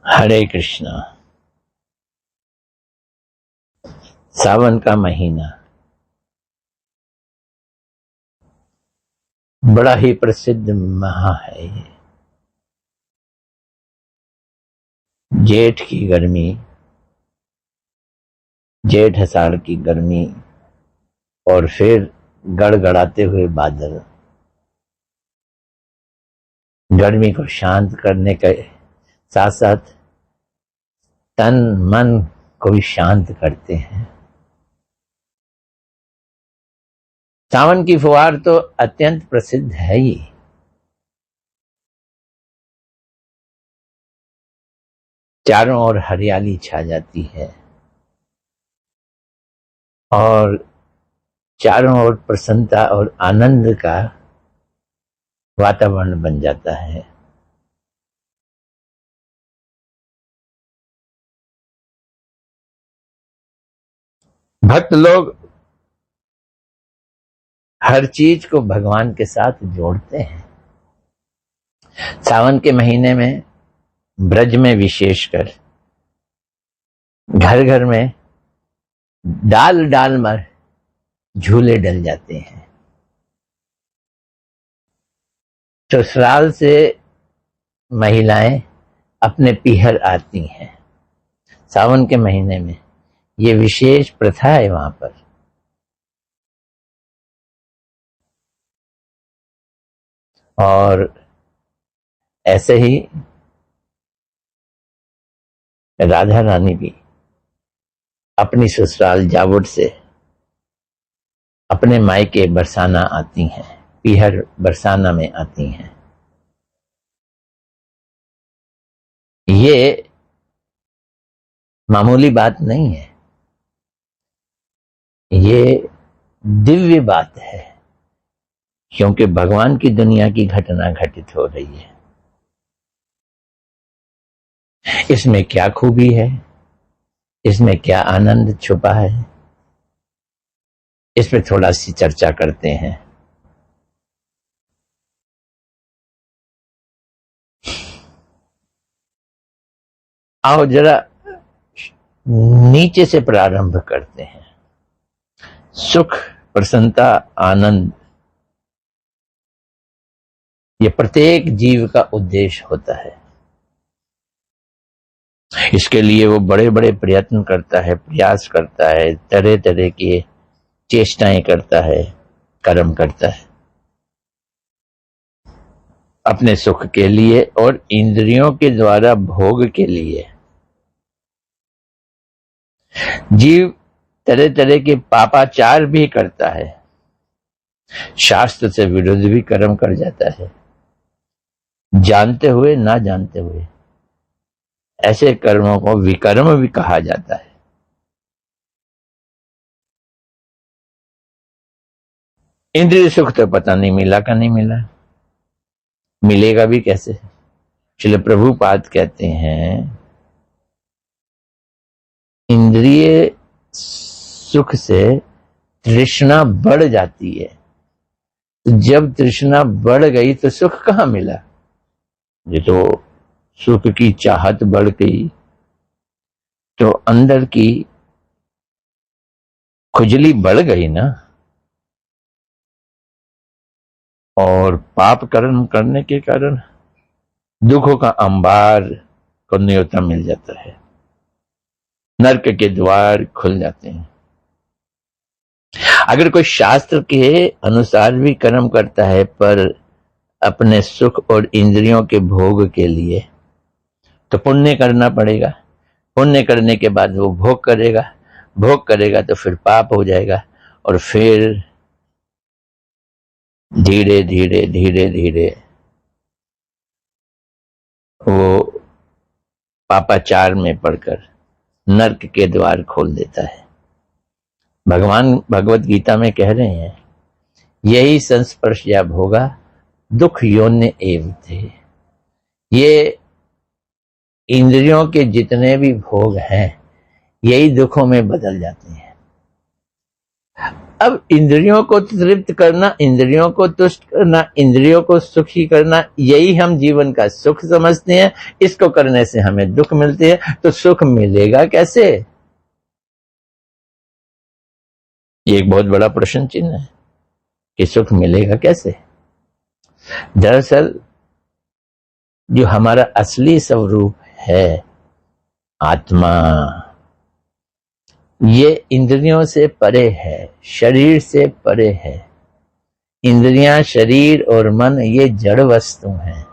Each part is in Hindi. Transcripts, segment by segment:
हरे कृष्णा। सावन का महीना बड़ा ही प्रसिद्ध माह है। ये जेठ की गर्मी, जेठ आषाढ़ की गर्मी और फिर गड़गड़ाते हुए बादल गर्मी को शांत करने के साथ साथ तन मन को भी शांत करते हैं। सावन की फुहार तो अत्यंत प्रसिद्ध है ही। चारों ओर हरियाली छा जाती है और चारों ओर प्रसन्नता और आनंद का वातावरण बन जाता है। भक्त लोग हर चीज को भगवान के साथ जोड़ते हैं। सावन के महीने में ब्रज में विशेषकर घर घर में डाल डाल में झूले डल जाते हैं। ससुराल से महिलाएं अपने पीहर आती हैं। सावन के महीने में ये विशेष प्रथा है वहां पर। और ऐसे ही राधा रानी भी अपनी ससुराल जावुट से अपने मायके बरसाना आती हैं, पीहर बरसाना में आती हैं। ये मामूली बात नहीं है, ये दिव्य बात है, क्योंकि भगवान की दुनिया की घटना घटित हो रही है। इसमें क्या खूबी है, इसमें क्या आनंद छुपा है, इस पर थोड़ा सी चर्चा करते हैं। आओ जरा नीचे से प्रारंभ करते हैं। सुख, प्रसन्नता, आनंद, ये प्रत्येक जीव का उद्देश्य होता है। इसके लिए वो बड़े बड़े प्रयत्न करता है, प्रयास करता है, तरह तरह की चेष्टाएं करता है, कर्म करता है अपने सुख के लिए और इंद्रियों के द्वारा भोग के लिए। जीव तरह तरह के पापाचार भी करता है, शास्त्र से विरुद्ध भी कर्म कर जाता है, जानते हुए ना जानते हुए। ऐसे कर्मों को विकर्म भी कहा जाता है। इंद्रिय सुख तो पता नहीं मिला का नहीं मिला, मिलेगा भी कैसे। श्रील प्रभुपाद कहते हैं इंद्रिय सुख से तृष्णा बढ़ जाती है। तो जब तृष्णा बढ़ गई तो सुख कहां मिला। ये तो सुख की चाहत बढ़ गई तो अंदर की खुजली बढ़ गई ना, और पाप कर्म करने के कारण दुखों का अंबार को न्योता मिल जाता है, नरक के द्वार खुल जाते हैं। अगर कोई शास्त्र के अनुसार भी कर्म करता है पर अपने सुख और इंद्रियों के भोग के लिए, तो पुण्य करना पड़ेगा। पुण्य करने के बाद वो भोग करेगा, भोग करेगा तो फिर पाप हो जाएगा, और फिर धीरे धीरे धीरे धीरे वो पापाचार में पड़कर नरक के द्वार खोल देता है। भगवान भगवत गीता में कह रहे हैं यही संस्पर्श या भोगा दुख योन्य एव थे। ये इंद्रियों के जितने भी भोग हैं यही दुखों में बदल जाते हैं। अब इंद्रियों को तृप्त करना, इंद्रियों को तुष्ट करना, इंद्रियों को सुखी करना, यही हम जीवन का सुख समझते हैं। इसको करने से हमें दुख मिलते हैं, तो सुख मिलेगा कैसे? ये एक बहुत बड़ा प्रश्न चिन्ह है कि सुख मिलेगा कैसे। दरअसल जो हमारा असली स्वरूप है आत्मा, ये इंद्रियों से परे है, शरीर से परे है। इंद्रियां, शरीर और मन ये जड़ वस्तु हैं,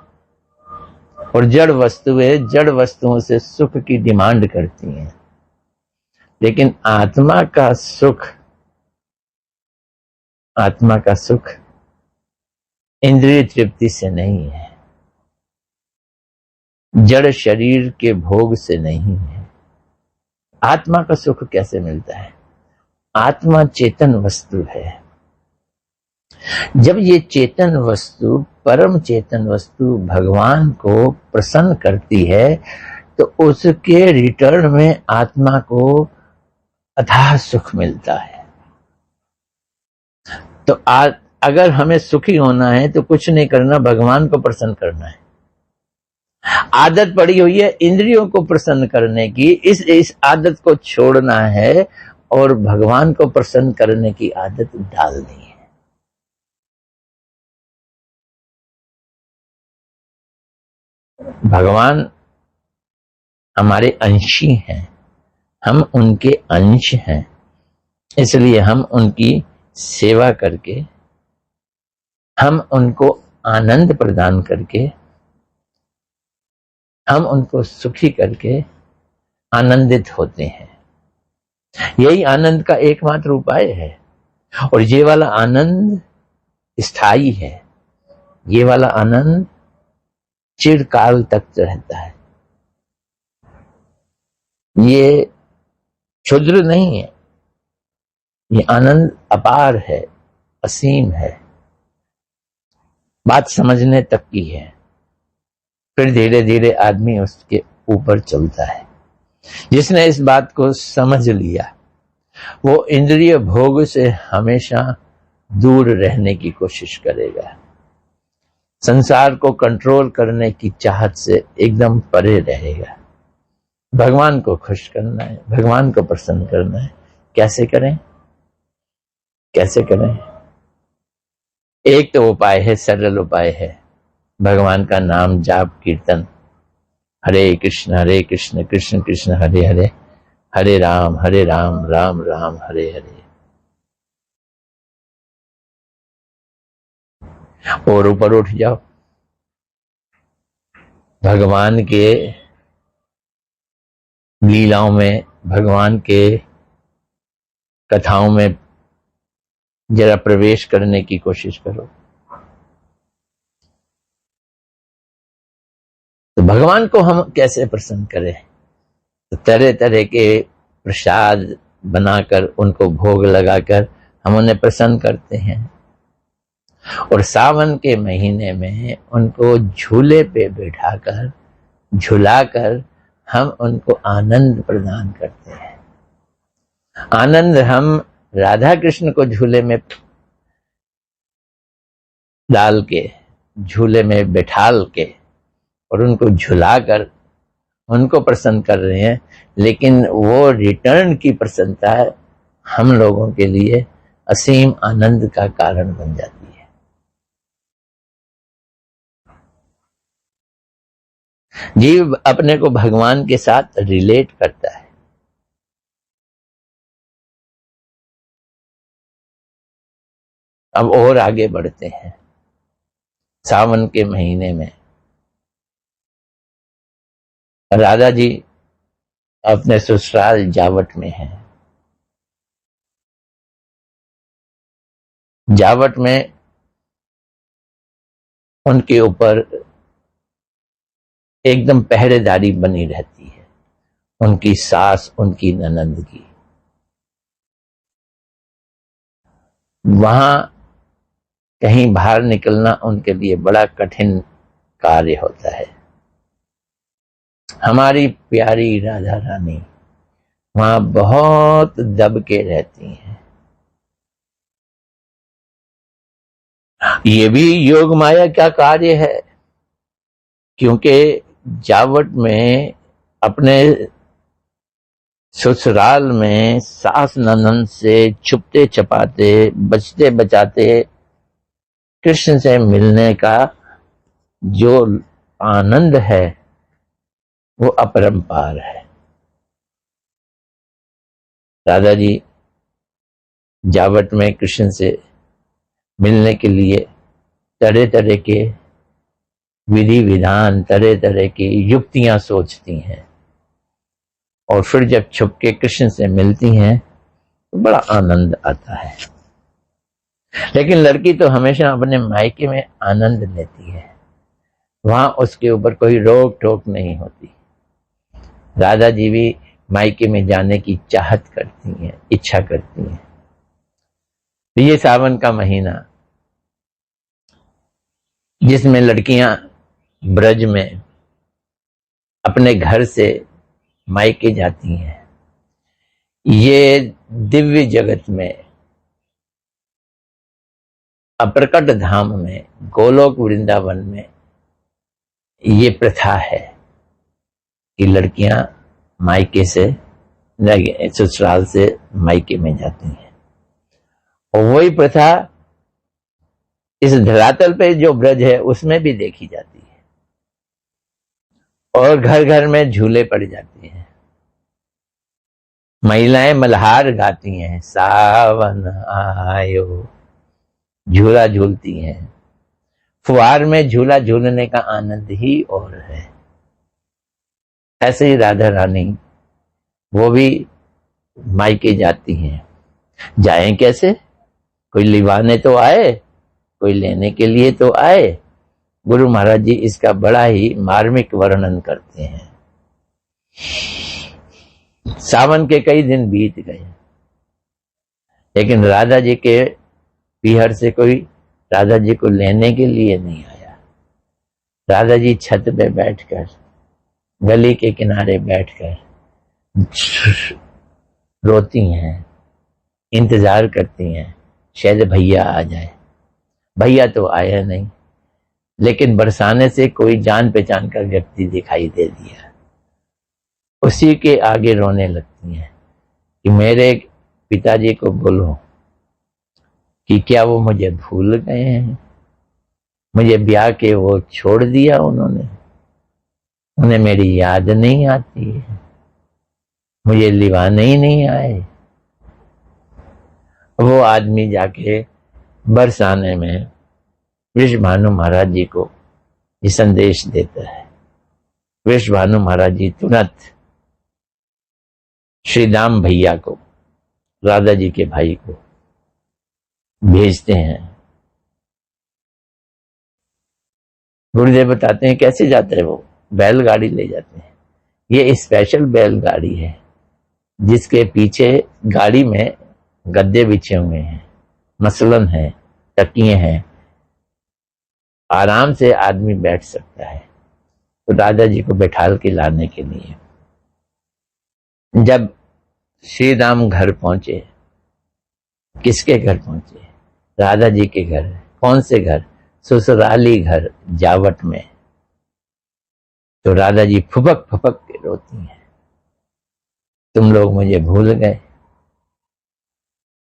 और जड़ वस्तुएं जड़ वस्तुओं से सुख की डिमांड करती हैं। लेकिन आत्मा का सुख इंद्रिय तृप्ति से नहीं है, जड़ शरीर के भोग से नहीं है। आत्मा का सुख कैसे मिलता है? आत्मा चेतन वस्तु है। जब ये चेतन वस्तु, परम चेतन वस्तु भगवान को प्रसन्न करती है, तो उसके रिटर्न में आत्मा को अथाह सुख मिलता है। तो अगर हमें सुखी होना है तो कुछ नहीं करना, भगवान को प्रसन्न करना है। आदत पड़ी हुई है इंद्रियों को प्रसन्न करने की, इस आदत को छोड़ना है और भगवान को प्रसन्न करने की आदत डालनी है। भगवान हमारे अंशी हैं, हम उनके अंश हैं, इसलिए हम उनकी सेवा करके, हम उनको आनंद प्रदान करके, हम उनको सुखी करके आनंदित होते हैं। यही आनंद का एकमात्र उपाय है, और ये वाला आनंद स्थायी है, ये वाला आनंद चिरकाल तक रहता है। ये क्षुद्र नहीं है, ये आनंद अपार है, असीम है। बात समझने तक की है, फिर धीरे धीरे आदमी उसके ऊपर चलता है। जिसने इस बात को समझ लिया वो इंद्रिय भोग से हमेशा दूर रहने की कोशिश करेगा, संसार को कंट्रोल करने की चाहत से एकदम परे रहेगा। भगवान को खुश करना है, भगवान को प्रसन्न करना है। कैसे करें? एक तो उपाय है, सरल उपाय है, भगवान का नाम जाप कीर्तन, हरे कृष्ण कृष्ण कृष्ण हरे हरे, हरे राम राम राम हरे हरे। और ऊपर उठ जाओ, भगवान के लीलाओं में, भगवान के कथाओं में जरा प्रवेश करने की कोशिश करो। तो भगवान को हम कैसे प्रसन्न करें? तो तरह तरह के प्रसाद बनाकर, उनको भोग लगाकर हम उन्हें प्रसन्न करते हैं। और सावन के महीने में उनको झूले पे बैठाकर, झुलाकर हम उनको आनंद प्रदान करते हैं। आनंद हम राधा कृष्ण को झूले में डाल के, झूले में बैठाल के और उनको झुलाकर उनको प्रसन्न कर रहे हैं, लेकिन वो रिटर्न की प्रसन्नता हम लोगों के लिए असीम आनंद का कारण बन जाती है। जीव अपने को भगवान के साथ रिलेट करता है। अब और आगे बढ़ते हैं। सावन के महीने में राधा जी अपने ससुराल जावट में हैं। जावट में उनके ऊपर एकदम पहरेदारी बनी रहती है, उनकी सास, उनकी ननंद की। वहां कहीं बाहर निकलना उनके लिए बड़ा कठिन कार्य होता है। हमारी प्यारी राधा रानी वहां बहुत दब के रहती हैं। ये भी योग माया का कार्य है, क्योंकि जावट में अपने ससुराल में सास ननद से छुपते छपाते बचते बचाते कृष्ण से मिलने का जो आनंद है वो अपरंपार है। दादाजी जावट में कृष्ण से मिलने के लिए तरह तरह के विधि विधान, तरह तरह की युक्तियां सोचती हैं, और फिर जब छुप के कृष्ण से मिलती हैं तो बड़ा आनंद आता है। लेकिन लड़की तो हमेशा अपने मायके में आनंद लेती है, वहां उसके ऊपर कोई रोक टोक नहीं होती। दादाजी भी मायके में जाने की चाहत करती हैं, इच्छा करती हैं। तो ये सावन का महीना जिसमें लड़कियां ब्रज में अपने घर से मायके जाती हैं, ये दिव्य जगत में, अप्रकट धाम में, गोलोक वृंदावन में ये प्रथा है कि लड़कियां मायके से ससुराल से मायके में जाती हैं। और वही प्रथा इस धरातल पे जो ब्रज है उसमें भी देखी जाती है, और घर घर में झूले पड़ जाते हैं। महिलाएं मल्हार गाती हैं, सावन आयो, झूला झूलती हैं। फुहार में झूला झूलने का आनंद ही और है। ऐसे ही राधा रानी वो भी मायके जाती हैं। जाएं कैसे? कोई लिवाने तो आए, कोई लेने के लिए तो आए। गुरु महाराज जी इसका बड़ा ही मार्मिक वर्णन करते हैं। सावन के कई दिन बीत गए, लेकिन राधा जी के पीहर से कोई राधा जी को लेने के लिए नहीं आया। राधा जी छत पे बैठकर, गली के किनारे बैठकर रोती हैं, इंतजार करती हैं शायद भैया आ जाए। भैया तो आया नहीं, लेकिन बरसाने से कोई जान पहचान का व्यक्ति दिखाई दे दिया। उसी के आगे रोने लगती हैं कि मेरे पिताजी को बोलो कि क्या वो मुझे भूल गए हैं, मुझे ब्याह के वो छोड़ दिया उन्होंने, उन्हें मेरी याद नहीं आती है, मुझे लिवाने ही नहीं आए। वो आदमी जाके बरसाने में वृषभानु महाराज जी को ये संदेश देता है। वृषभानु महाराज जी तुरंत श्री दाम भैया को, राधा जी के भाई को भेजते हैं। गुरुदेव बताते हैं कैसे जाते हैं वो, बैलगाड़ी ले जाते हैं। ये स्पेशल बैलगाड़ी है जिसके पीछे गाड़ी में गद्दे बिछे हुए हैं, मसलन है, तकिए हैं, आराम से आदमी बैठ सकता है। तो राधा जी को बैठाल के लाने के लिए जब श्री राम घर पहुंचे, किसके घर पहुंचे? राधा जी के घर। कौन से घर? ससुराली घर जावट में। तो राधा जी फुपक फुपक के रोती हैं, तुम लोग मुझे भूल गए।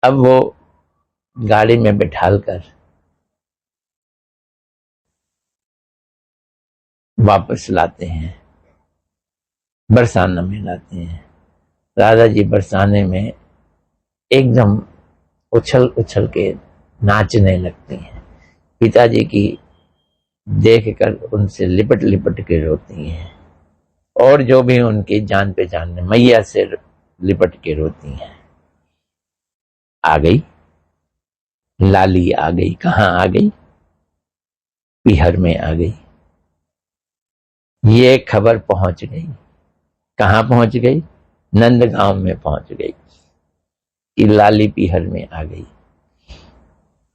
अब वो गाड़ी में बैठाल कर वापस लाते हैं, बरसाना में लाते हैं। राधा जी बरसाने में एकदम उछल उछल के नाचने लगती हैं। पिताजी की देखकर उनसे लिपट लिपट के रोती हैं, और जो भी उनकी जान पहचान है मैया से लिपट के रोती हैं। आ गई लाली, आ गई। कहाँ आ गई? पीहर में आ गई। ये खबर पहुंच गई। कहाँ पहुंच गई? नंदगांव में पहुंच गई कि लाली पीहर में आ गई,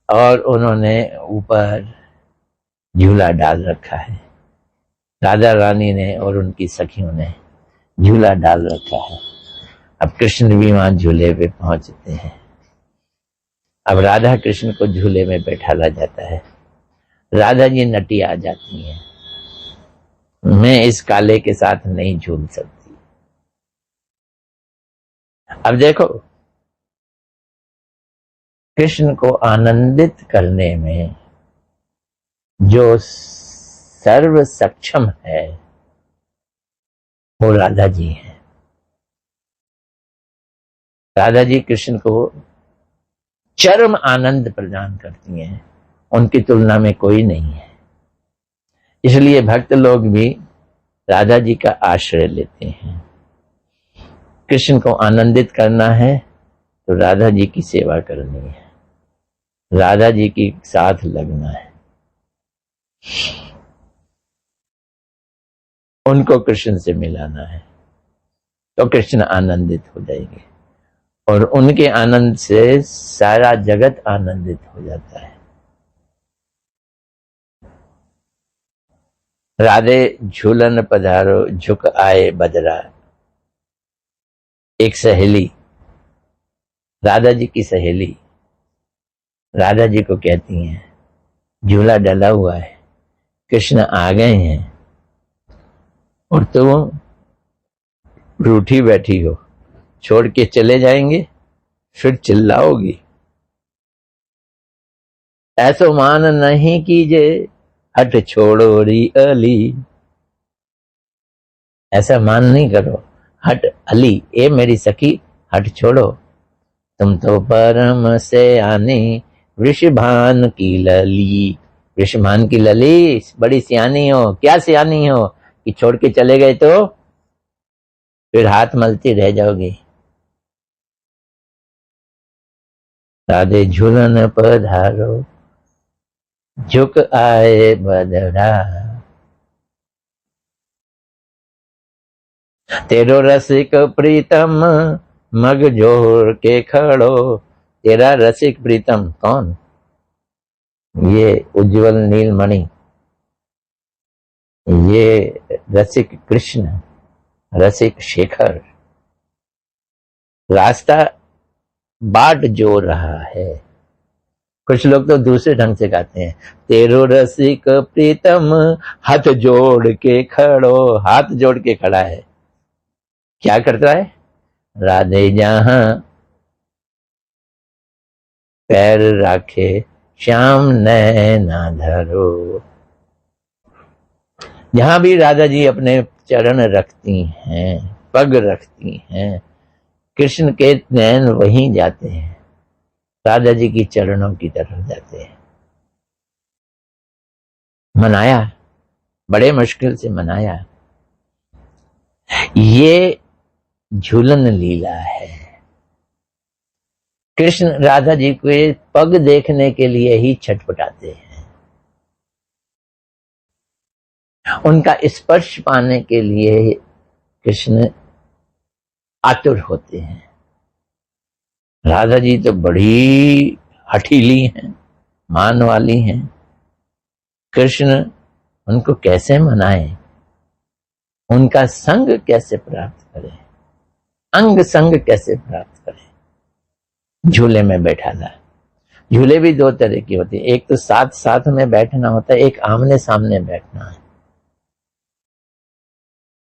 और उन्होंने ऊपर झूला डाल रखा है। राधा रानी ने और उनकी सखियों ने झूला डाल रखा है। अब कृष्ण भी वहां झूले पे पहुंचते हैं। अब राधा कृष्ण को झूले में बैठाला जाता है। राधा जी नटी आ जाती हैं, मैं इस काले के साथ नहीं झूल सकती। अब देखो, कृष्ण को आनंदित करने में जो सर्व सक्षम है वो राधा जी है। राधा जी कृष्ण को चरम आनंद प्रदान करती हैं, उनकी तुलना में कोई नहीं है। इसलिए भक्त लोग भी राधा जी का आश्रय लेते हैं। कृष्ण को आनंदित करना है तो राधा जी की सेवा करनी है, राधा जी के साथ लगना है, उनको कृष्ण से मिलाना है, तो कृष्ण आनंदित हो जाएंगे और उनके आनंद से सारा जगत आनंदित हो जाता है। राधे झूलन पधारो झुक आए बदरा, एक सहेली, राधा जी की सहेली राधा जी को कहती हैं, झूला डला हुआ है, कृष्ण आ गए हैं और तुम रूठी बैठी हो, छोड़ के चले जाएंगे, फिर चिल्लाओगी। ऐसो मान नहीं कीजे, हट छोड़ो री अली, ऐसा मान नहीं करो, हट अली, ए मेरी सखी, हट छोड़ो, तुम तो परम से आनी वृषभान की लली, वृषभान की लली बड़ी सियानी हो, क्या सियानी हो कि छोड़ के चले गए तो फिर हाथ मलती रह जाओगी। राधे झूलन पधारो झुक आए बदरा, तेरो रसिक प्रीतम मग जोर के खड़ो, तेरा रसिक प्रीतम कौन? ये उज्जवल नीलमणि, ये रसिक कृष्ण, रसिक शेखर रास्ता बाट जोड़ रहा है। कुछ लोग तो दूसरे ढंग से गाते हैं, तेरो रसिक प्रीतम हाथ जोड़ के खड़ो, हाथ जोड़ के खड़ा है, क्या करता है? राधे जहां पैर राखे श्याम नैना धरो, जहां भी राधा जी अपने चरण रखती हैं, पग रखती हैं, कृष्ण के नैन वहीं जाते हैं, राधा जी की चरणों की तरफ जाते हैं। मनाया, बड़े मुश्किल से मनाया, ये झूलन लीला है। कृष्ण राधा जी के पग देखने के लिए ही छटपटाते हैं, उनका स्पर्श पाने के लिए कृष्ण आतुर होते हैं। राधा जी तो बड़ी हठीली हैं, मान वाली हैं, कृष्ण उनको कैसे मनाए, उनका संग कैसे प्राप्त करें, अंग संग कैसे प्राप्त करें। झूले में बैठाना, झूले भी दो तरह की होती है, एक तो साथ साथ में बैठना होता है, एक आमने सामने बैठना है।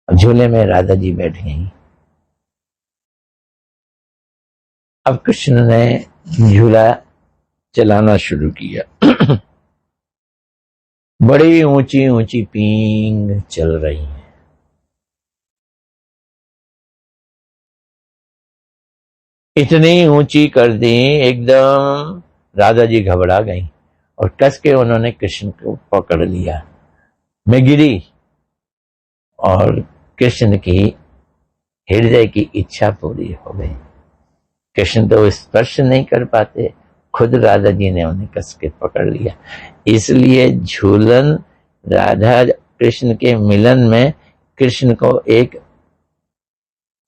झूले में राधा जी बैठ गई, अब कृष्ण ने झूला चलाना शुरू किया। बड़ी ऊंची ऊंची पींग चल रही है, इतनी ऊंची कर दी एकदम राधा जी घबरा गई और कस के उन्होंने कृष्ण को पकड़ लिया। मैं गिरी और कृष्ण की हृदय की इच्छा पूरी हो गई। कृष्ण तो स्पर्श नहीं कर पाते, खुद राधा जी ने उन्हें कस के पकड़ लिया। इसलिए झूलन राधा कृष्ण के मिलन में कृष्ण को एक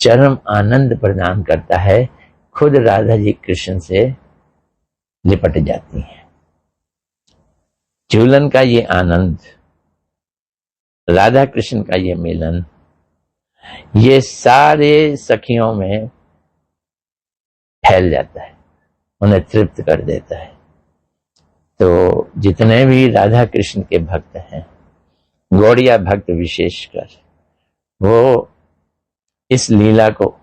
चरम आनंद प्रदान करता है, खुद राधा जी कृष्ण से लिपट जाती हैं। झूलन का ये आनंद, राधा कृष्ण का ये मिलन, ये सारे सखियों में फैल जाता है, उन्हें तृप्त कर देता है। तो जितने भी राधा कृष्ण के भक्त हैं, गौड़िया भक्त विशेषकर, वो इस लीला को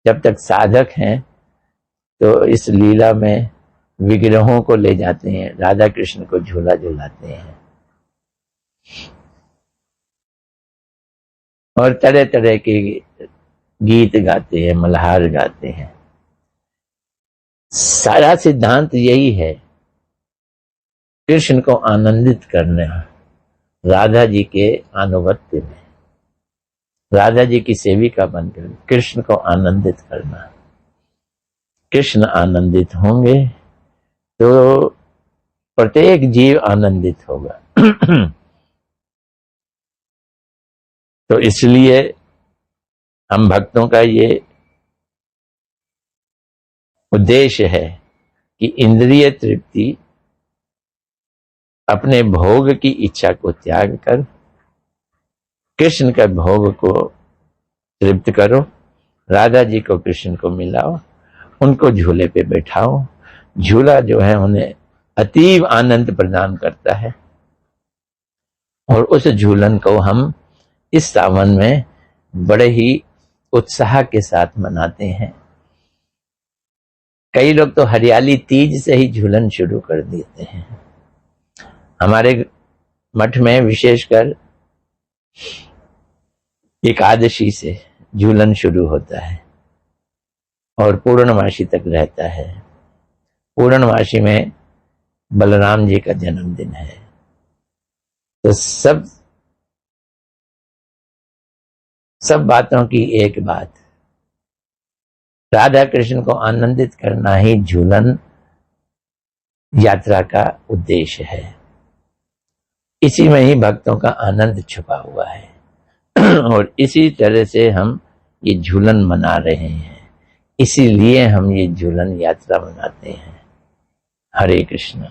जब तक साधक हैं तो इस लीला में विग्रहों को ले जाते हैं, राधा कृष्ण को झूला झुलाते हैं और तरह तरह के गीत गाते हैं, मल्हार गाते हैं। सारा सिद्धांत यही है, कृष्ण को आनंदित करना, राधा जी के अनुगत्य में, राधा जी की सेविका बनकर कृष्ण को आनंदित करना। कृष्ण आनंदित होंगे तो प्रत्येक जीव आनंदित होगा। तो इसलिए हम भक्तों का ये उद्देश्य है कि इंद्रिय तृप्ति, अपने भोग की इच्छा को त्याग कर कृष्ण के भोग को तृप्त करो, राधा जी को कृष्ण को मिलाओ, उनको झूले पे बैठाओ। झूला जो है उन्हें अतीव आनंद प्रदान करता है और उस झूलन को हम इस सावन में बड़े ही उत्साह के साथ मनाते हैं। कई लोग तो हरियाली तीज से ही झूलन शुरू कर देते हैं। हमारे मठ में विशेषकर एकादशी से झूलन शुरू होता है और पूर्णमासी तक रहता है। पूर्णमासी में बलराम जी का जन्मदिन है। तो सब बातों की एक बात, राधा कृष्ण को आनंदित करना ही झूलन यात्रा का उद्देश्य है। इसी में ही भक्तों का आनंद छुपा हुआ है और इसी तरह से हम ये झूलन मना रहे हैं। इसीलिए हम ये झूलन यात्रा मनाते हैं। हरे कृष्ण।